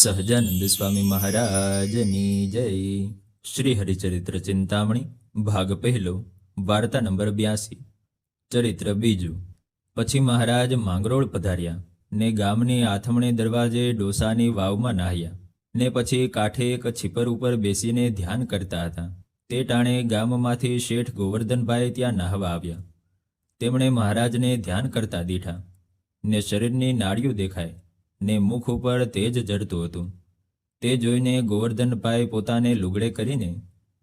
સહજાનંદ સ્વામી મહારાજની જય। શ્રી હરિચરિત્ર ચિંતામણી ભાગ પહેલો, વાર્તા નંબર 82। ચરિત્ર બીજું। પછી મહારાજ માંગરોળ પધાર્યા ને ગામની આથમણે દરવાજે ડોસાની વાવમાં નાહ્યા ને પછી કાંઠે એક છીપર ઉપર બેસીને ધ્યાન કરતા હતા। તે ટાણે ગામમાંથી શેઠ ગોવર્ધનભાઈ ત્યાં નાહવા આવ્યા। તેમણે મહારાજને ધ્યાન કરતા દીઠા ને શરીરની નાડિયું દેખાય ને મુખ ઉપર તેજ જડતું હતું। તે જોઈને ગોવર્ધનભાઈ પોતાને લુગડે કરીને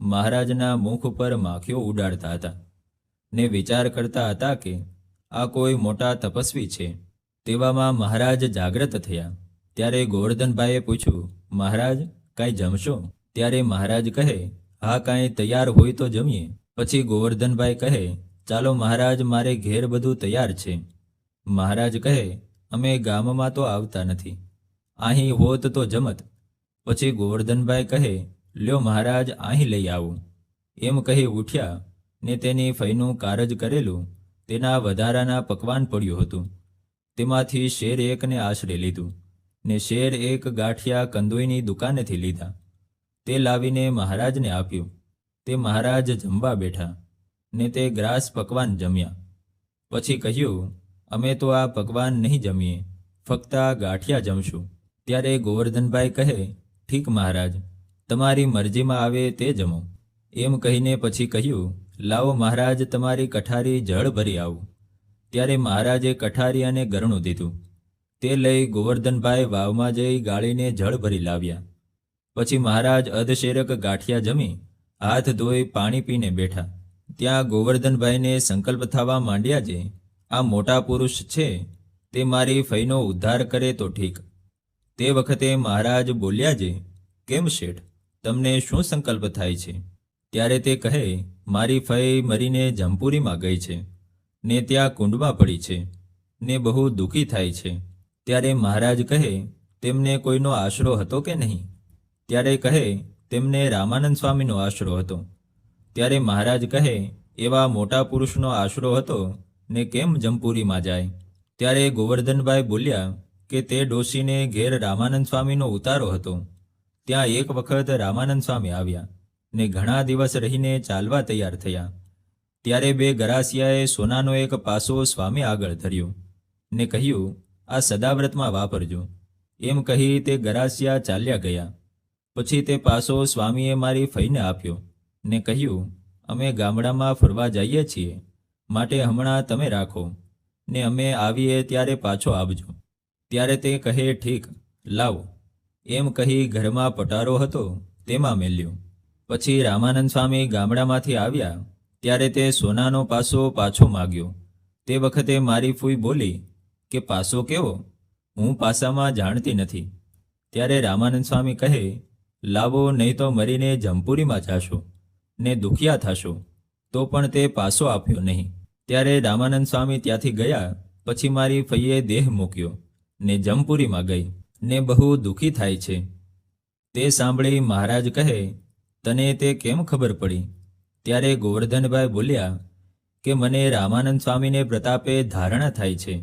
મહારાજના મુખ ઉપર માખીઓ ઉડાડતા હતા ને વિચાર કરતા હતા કે આ કોઈ મોટા તપસ્વી છે। તેવામાં મહારાજ જાગ્રત થયા। ત્યારે ગોવર્ધનભાઈએ પૂછ્યું, મહારાજ કાંઈ જમશો? ત્યારે મહારાજ કહે, હા, કાંઈ તૈયાર હોય તો જમીએ। પછી ગોવર્ધનભાઈ કહે, ચાલો મહારાજ, મારે ઘેર બધું તૈયાર છે। મહારાજ કહે, અમે ગામમાં તો આવતા નથી, અહીં હોત તો જમત। પછી ગોવર્ધનભાઈ કહે, લ્યો મહારાજ, અહીં લઈ આવું। એમ કહી ઉઠ્યા ને તેની ફઈનું કારજ કરેલું તેના વધારાના પકવાન પડ્યું હતું। તેમાંથી શેર એકને આશરે લીધું ને શેર એક ગાંઠિયા કંદોઈની દુકાનેથી લીધા। તે લાવીને મહારાજને આપ્યું। તે મહારાજ જમવા બેઠા ને તે ગ્રાસ પકવાન જમ્યા। પછી કહ્યું, અમે તો આ પકવાન નહીં જમીએ, ફક્ત આ ગાંઠિયા જમશું। ત્યારે ગોવર્ધનભાઈ કહે, ઠીક મહારાજ, તમારી મરજીમાં આવે તે જમો। એમ કહીને પછી કહ્યું, લાવો મહારાજ, તમારી કઠારી જળ ભરી આવું। ત્યારે મહારાજે કઠારી અને ગરણું દીધું। તે લઈ ગોવર્ધનભાઈ વાવમાં જઈ ગાળીને જળ ભરી લાવ્યા। પછી મહારાજ અધશેરક ગાંઠિયા જમી હાથ ધોઈ પાણી પીને બેઠા। ત્યાં ગોવર્ધનભાઈને સંકલ્પ થવા માંડ્યા જે આ મોટા પુરુષ છે તે મારી ફઈનો ઉદ્ધાર કરે તો ઠીક। તે વખતે મહારાજ બોલ્યા જે, કેમ શેઠ, તમને શું સંકલ્પ થાય છે? ત્યારે તે કહે, મારી ફઈ મરીને જમપુરીમાં ગઈ છે ને ત્યાં કુંડમાં પડી છે ને બહુ દુઃખી થાય છે। ત્યારે મહારાજ કહે, તેમને કોઈનો આશરો હતો કે નહીં? ત્યારે કહે, તેમને રામાનંદ સ્વામીનો આશરો હતો। ત્યારે મહારાજ કહે, એવા મોટા પુરુષનો આશરો હતો ને કેમ જમપુરીમાં જાય? ત્યારે ગોવર્ધનભાઈ બોલ્યા કે તે ડોશીને ઘેર રામાનંદ સ્વામીનો ઉતારો હતો। ત્યાં એક વખત રામાનંદ સ્વામી આવ્યા ને ઘણા દિવસ રહીને ચાલવા તૈયાર થયા। ત્યારે બે ગરાસિયાએ સોનાનો એક પાસો સ્વામી આગળ ધર્યો ને કહ્યું, આ સદાવ્રતમાં વાપરજો। એમ કહી તે ગરાસિયા ચાલ્યા ગયા। પછી તે પાસો સ્વામીએ મારી ફઈને આપ્યો ને કહ્યું, અમે ગામડામાં ફરવા જઈએ છીએ, માટે હમણાં તમે રાખો ને અમે આવીએ ત્યારે પાછો આવજો। ત્યારે તે કહે, ઠીક, લાવો। એમ કહી ઘરમાં પટારો હતો તેમાં મેલ્યો। પછી રામાનંદ સ્વામી ગામડામાંથી આવ્યા ત્યારે તે સોનાનો પાસો પાછો માગ્યો। તે વખતે મારી ફૂઈ બોલી કે પાસો કેવો? હું પાસામાં જાણતી નથી। ત્યારે રામાનંદ સ્વામી કહે, લાવો, નહીં તો મરીને જમપુરીમાં જાશો ને દુખિયા થશો। તો પણ તે પાસો આપ્યો નહીં। ત્યારે રામાનંદ સ્વામી ત્યાંથી ગયા। પછી મારી ફઈએ દેહ મૂક્યો ને જમપુરીમાં ગઈ ને બહુ દુઃખી થાય છે। તે સાંભળી મહારાજ કહે, તને તે કેમ ખબર પડી? ત્યારે ગોવર્ધનભાઈ બોલ્યા કે મને રામાનંદ સ્વામીને પ્રતાપે ધારણા થાય છે।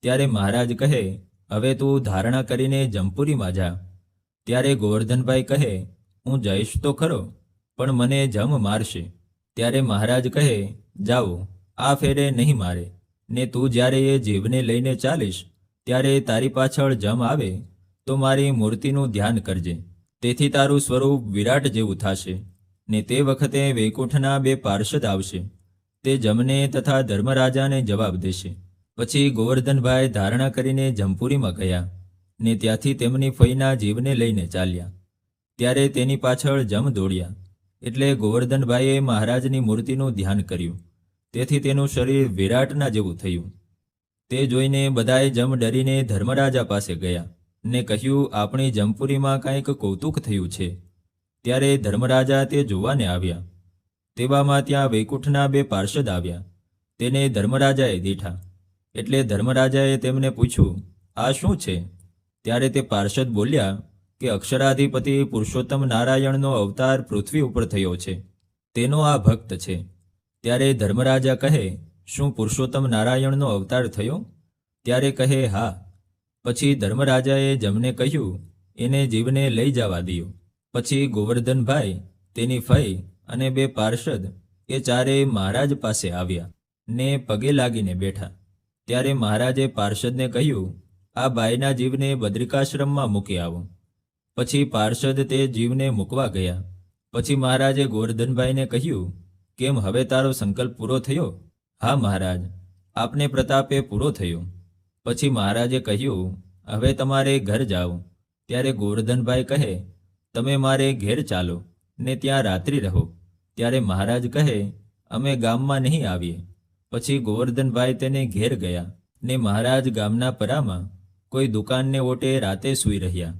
ત્યારે મહારાજ કહે, હવે તું ધારણા કરીને જમપુરીમાં જા। ત્યારે ગોવર્ધનભાઈ કહે, હું જઈશ તો ખરો, પણ મને જમ મારશે। ત્યારે મહારાજ કહે, જાઓ, આ ફેરે નહીં મારે ને તું જ્યારે એ જીવને લઈને ચાલીશ ત્યારે તારી પાછળ જમ આવે તો મારી મૂર્તિનું ધ્યાન કરજે। તેથી તારું સ્વરૂપ વિરાટ જેવું થશે ને તે વખતે વૈકુંઠના બે પાર્ષદ આવશે, તે જમને તથા ધર્મરાજાને જવાબ દેશે। પછી ગોવર્ધનભાઈ ધારણા કરીને જમપુરીમાં ગયા ને ત્યાંથી તેમની ફઈના જીવને લઈને ચાલ્યા। ત્યારે તેની પાછળ જમ દોડ્યા એટલે ગોવર્ધનભાઈએ મહારાજની મૂર્તિનું ધ્યાન કર્યું। તેથી તેનું શરીર વિરાટના જેવું થયું। તે જોઈને બધાએ જમ ડરીને ધર્મરાજા પાસે ગયા ને કહ્યું, આપણી જમપુરીમાં કાંઈક કૌતુક થયું છે। ત્યારે ધર્મરાજા તે જોવાને આવ્યા। તેવામાં ત્યાં વૈકુંઠના બે પાર્ષદ આવ્યા। તેને ધર્મરાજાએ દીઠા એટલે ધર્મરાજાએ તેમને પૂછ્યું, આ શું છે? ત્યારે તે પાર્ષદ બોલ્યા કે અક્ષરાધિપતિ પુરુષોત્તમ નારાયણનો અવતાર પૃથ્વી ઉપર થયો છે, તેનો આ ભક્ત છે। ત્યારે ધર્મરાજા કહે, શું પુરુષોત્તમ નારાયણનો અવતાર થયો? ત્યારે કહે, હા। પછી ધર્મરાજાએ જમને કહ્યું, એને જીવને લઈ જવા દિયો. પછી ગોવર્ધનભાઈ, તેની ફઈ અને 2 પાર્ષદ એ ચારેય મહારાજ પાસે આવ્યા ને પગે લાગીને બેઠા. ત્યારે મહારાજે પાર્ષદને કહ્યું, આ બાઈના જીવને બદ્રિકાશ્રમમાં મૂકી આવો. પછી પાર્ષદ તે જીવને મૂકવા ગયા. પછી મહારાજે ગોવર્ધનભાઈને કહ્યું, કેમ હવે તારો સંકલ્પ પૂરો થયો? હા મહારાજ, આપને પ્રતાપે પૂરો થયો. પછી મહારાજે કહ્યું, હવે તમારે ઘર જાઓ. ત્યારે ગોવર્ધનભાઈ કહે, તમે મારે ઘેર ચાલો ને ત્યાં રાત્રિ રહો. ત્યારે મહારાજ કહે, અમે ગામમાં નહીં આવીએ. પછી ગોવર્ધનભાઈ તેને ઘેર ગયા ને મહારાજ ગામના પરામાં કોઈ દુકાનને ઓટે રાતે સૂઈ રહ્યા.